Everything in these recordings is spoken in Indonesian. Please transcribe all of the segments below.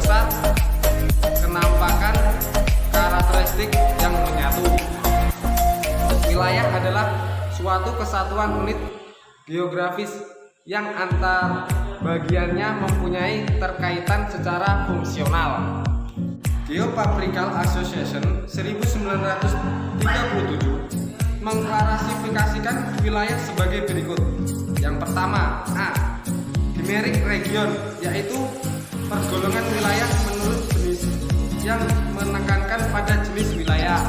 berdasar kenampakan karakteristik yang menyatu. Wilayah adalah suatu kesatuan unit geografis yang antar bagiannya mempunyai terkaitan secara fungsional. Geographical Association 1937 mengklasifikasikan wilayah sebagai berikut. Yang pertama, A. Numeric region, yaitu pergolongan wilayah menurut jenis yang menekankan pada jenis wilayah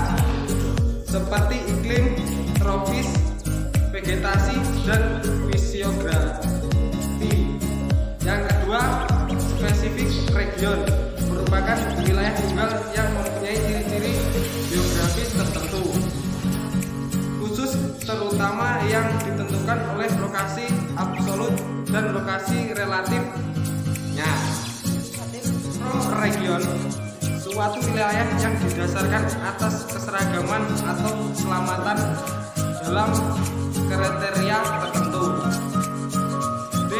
seperti iklim, tropis, vegetasi, dan fisiografi. Yang kedua, specific region merupakan wilayah tunggal yang mempunyai ciri-ciri geografis tertentu khusus, terutama yang ditentukan oleh lokasi absolut dan lokasi relatifnya. Region, suatu wilayah yang didasarkan atas keseragaman atau keselamatan dalam kriteria tertentu. D.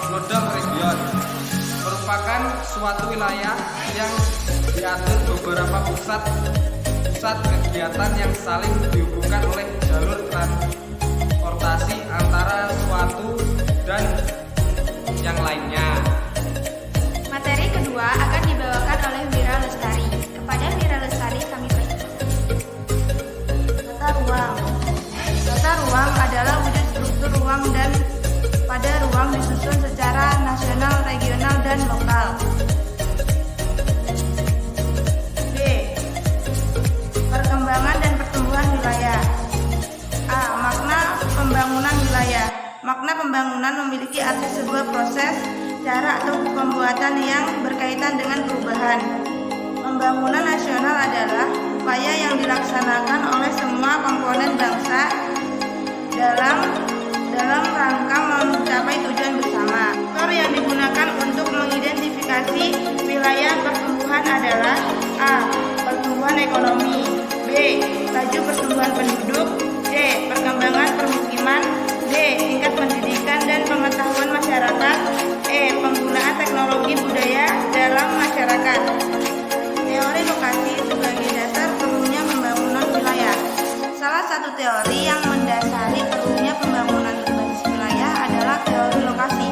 Nodal region merupakan suatu wilayah yang diatur beberapa pusat kegiatan yang saling dihubungkan oleh jalur transportasi antara suatu dan yang lainnya. Materi kedua akan dibawakan oleh Wira Lestari. Kepada Wira Lestari kami persilakan. Tata ruang. Tata ruang adalah wujud struktur ruang dan pada ruang disusun secara nasional, regional, dan lokal. B. Perkembangan dan pertumbuhan wilayah. A. Makna pembangunan wilayah. Makna pembangunan memiliki arti sebuah proses, cara atau pembuatan yang berkaitan dengan perubahan. Pembangunan nasional adalah upaya yang dilaksanakan oleh semua komponen bangsa dalam rangka mencapai tujuan bersama. Faktor yang digunakan untuk mengidentifikasi wilayah pertumbuhan adalah A. Pertumbuhan ekonomi, B. Laju pertumbuhan penduduk, C. Perkembangan permukiman, D. Tingkat pendidikan dan pengetahuan masyarakat, E. Penggunaan teknologi budaya dalam masyarakat. Teori lokasi sebagai dasar perlunya pembangunan wilayah. Salah satu teori yang mendasari perlunya pembangunan berbasis wilayah adalah teori lokasi.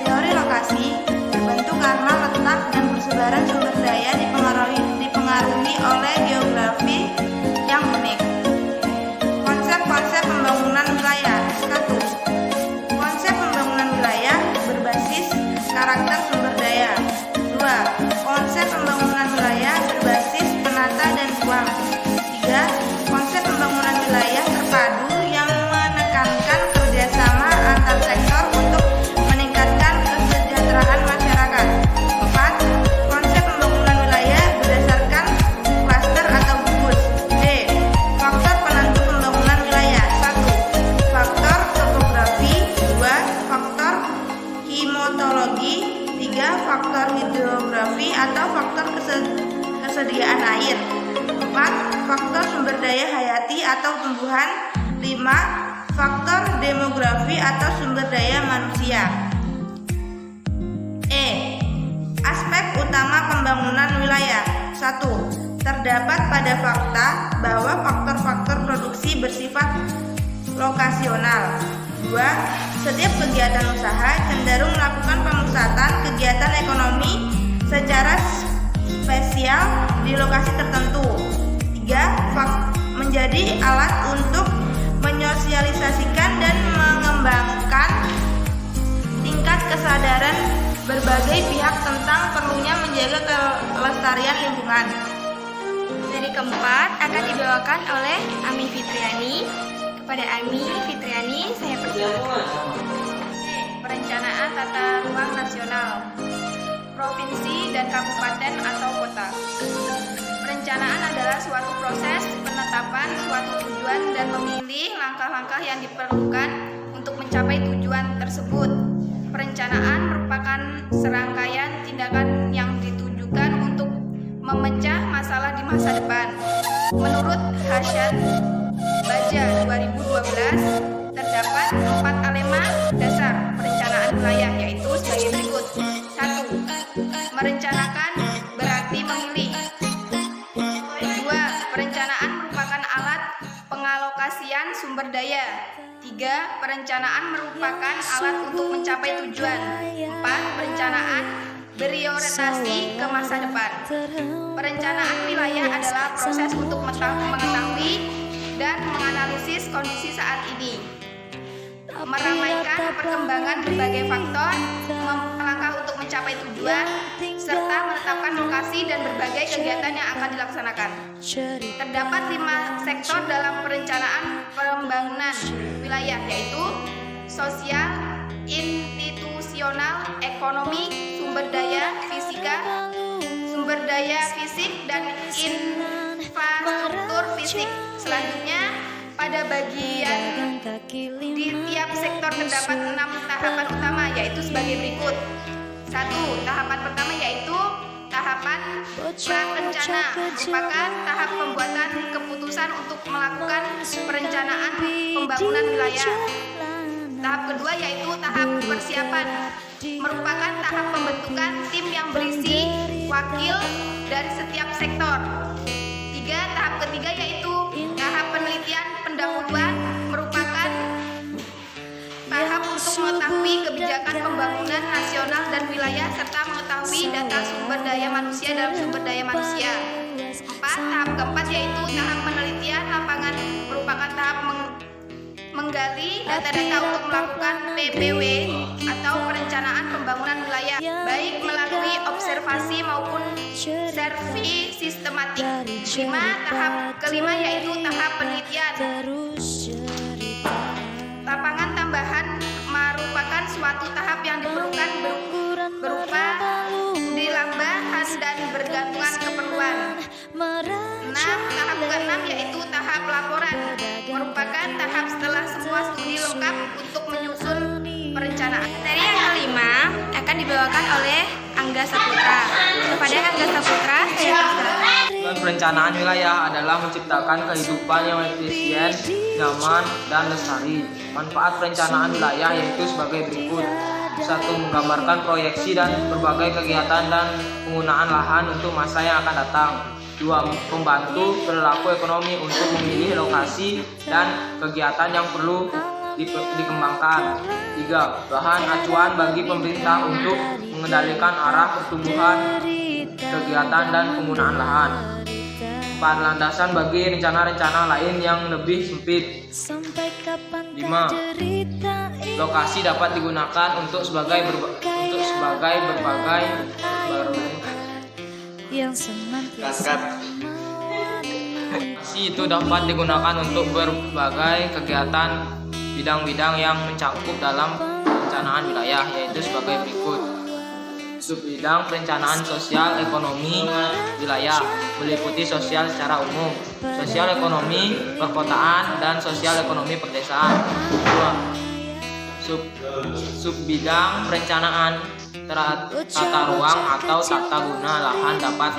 Teori lokasi terbentuk karena letak dan persebaran sumber daya dipengaruhi oleh geografi yang unik. Konsep-konsep pembangunan wilayah. 1. Konsep pembangunan wilayah berbasis karakter sumber daya. 2. Konsep pembangunan wilayah berbasis penata dan ruang. 3. Konsep pembangunan wilayah terpadu yang menekankan kerjasama antar sektor untuk meningkatkan kesejahteraan masyarakat. 4. Konsep pembangunan wilayah berdasarkan klaster atau gugus. D. Faktor penentu pembangunan wilayah. 1. Faktor topografi. 2. Faktor klimatologi. 3. Faktor hidrografi atau faktor kesediaan air. 4. Faktor sumber daya hayati atau tumbuhan. 5. Faktor demografi atau sumber daya manusia. E. Aspek utama pembangunan wilayah. 1. Terdapat pada fakta bahwa faktor-faktor produksi bersifat lokasional. 2. Setiap kegiatan usaha cenderung melakukan pemusatan kegiatan ekonomi secara spesial di lokasi tertentu. 3. Menjadi alat untuk menyosialisasikan dan mengembangkan tingkat kesadaran berbagai pihak tentang perlunya menjaga kelestarian lingkungan. Materi keempat akan dibawakan oleh Ami Fitriani. Kepada Ami Fitriani saya persilakan. Perencanaan tata ruang nasional, provinsi dan kabupaten atau kota. Perencanaan adalah suatu proses penetapan suatu tujuan dan memilih langkah-langkah yang diperlukan untuk mencapai tujuan tersebut. Perencanaan merupakan serangkaian tindakan yang ditujukan untuk memecah masalah di masa depan. Menurut Harshad Baja 2012, terdapat 4 alema dasar perencanaan wilayah, yaitu sebagai berikut. Perencanaan merupakan alat untuk mencapai tujuan. 4. Perencanaan berorientasi ke masa depan. Perencanaan wilayah adalah proses untuk mengetahui dan menganalisis kondisi saat ini, meramaikan perkembangan berbagai faktor, melangkah untuk mencapai tujuan, serta menetapkan lokasi dan berbagai kegiatan yang akan dilaksanakan. Terdapat 5 sektor dalam perencanaan pembangunan wilayah, yaitu sosial, institusional, ekonomi, sumber daya fisik, dan infrastruktur fisik. Selanjutnya, pada bagian di tiap sektor terdapat 6 tahapan utama, yaitu sebagai berikut. 1. Tahapan pertama yaitu tahapan prarencana, merupakan tahap pembuatan keputusan untuk melakukan perencanaan pembangunan wilayah. Tahap kedua yaitu tahap persiapan, merupakan tahap pembentukan tim yang berisi wakil dari setiap sektor. 3. Tahap ketiga yaitu tahap penelitian pendahuluan, merupakan tahap untuk mengetahui kebijakan pembangunan nasional dan wilayah serta mengetahui data sumber daya manusia dalam sumber daya manusia. 4. Tahap keempat yaitu tahap penelitian lapangan, merupakan tahap menggali data-data untuk melakukan PPW atau perencanaan pembangunan wilayah, baik melalui observasi maupun survei sistematik. 5. Tahap kelima yaitu tahap penelitian. Lapangan tambahan merupakan suatu tahap yang diperlukan berupa dilambahan dan bergantungan keperluan. 6. Tahap ke-6 yaitu tahap laporan, merupakan tahap setelah semua studi lengkap untuk menyusun perencanaan. Materi yang kelima akan dibawakan oleh Angga Saputra. Kepada Angga Saputra, saya persilakan. Perencanaan wilayah adalah menciptakan kehidupan yang efisien, nyaman, dan lestari. Manfaat perencanaan wilayah yaitu sebagai berikut. 1. Menggambarkan proyeksi dan berbagai kegiatan dan penggunaan lahan untuk masa yang akan datang. 2. Membantu perilaku ekonomi untuk memilih lokasi dan kegiatan yang perlu dikembangkan. 3. Bahan acuan bagi pemerintah untuk mengendalikan arah pertumbuhan, kegiatan, dan penggunaan lahan. 4. Landasan bagi rencana-rencana lain yang lebih sempit. 5. Lokasi dapat digunakan untuk sebagai berbagai lokasi itu dapat digunakan untuk berbagai kegiatan bidang-bidang yang mencakup dalam perencanaan wilayah, yaitu sebagai berikut. Subbidang perencanaan sosial ekonomi wilayah meliputi sosial secara umum, sosial ekonomi perkotaan, dan sosial ekonomi perdesaan. 2. Subbidang perencanaan tata ruang atau tata guna lahan dapat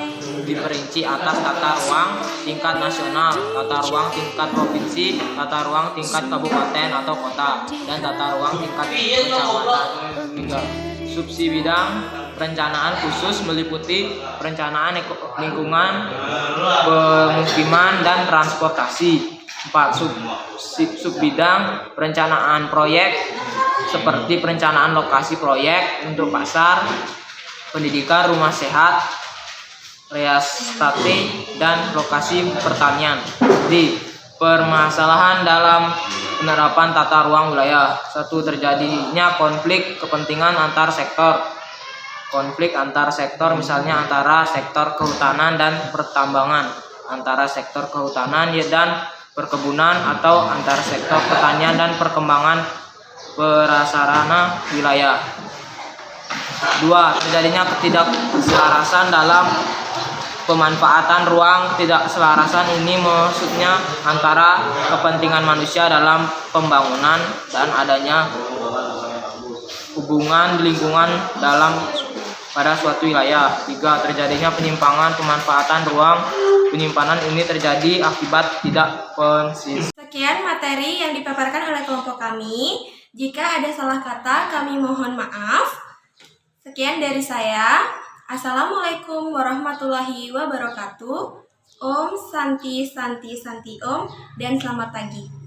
diperinci atas tata ruang tingkat nasional, tata ruang tingkat provinsi, tata ruang tingkat kabupaten atau kota, dan tata ruang tingkat kecamatan. 3. Subbidang perencanaan khusus meliputi perencanaan lingkungan, pemukiman, dan transportasi. 4. Subbidang perencanaan proyek seperti perencanaan lokasi proyek untuk pasar, pendidikan, rumah sehat, reastate, dan lokasi pertanian. D. Permasalahan dalam penerapan tata ruang wilayah. 1. Terjadinya konflik kepentingan antar sektor. Konflik antar sektor misalnya antara sektor kehutanan dan pertambangan, antara sektor kehutanan dan perkebunan, atau antar sektor pertanian dan perkembangan prasarana wilayah. 2. Terjadinya ketidakselarasan dalam pemanfaatan ruang. Ketidakselarasan ini maksudnya antara kepentingan manusia dalam pembangunan dan adanya hubungan lingkungan pada suatu wilayah. 3. Terjadinya penyimpangan pemanfaatan ruang. Penyimpanan ini terjadi akibat tidak konsisten. Sekian materi yang dipaparkan oleh kelompok kami. Jika ada salah kata, kami mohon maaf. Sekian dari saya. Assalamualaikum warahmatullahi wabarakatuh. Om Santi Santi Santi Om, dan selamat pagi.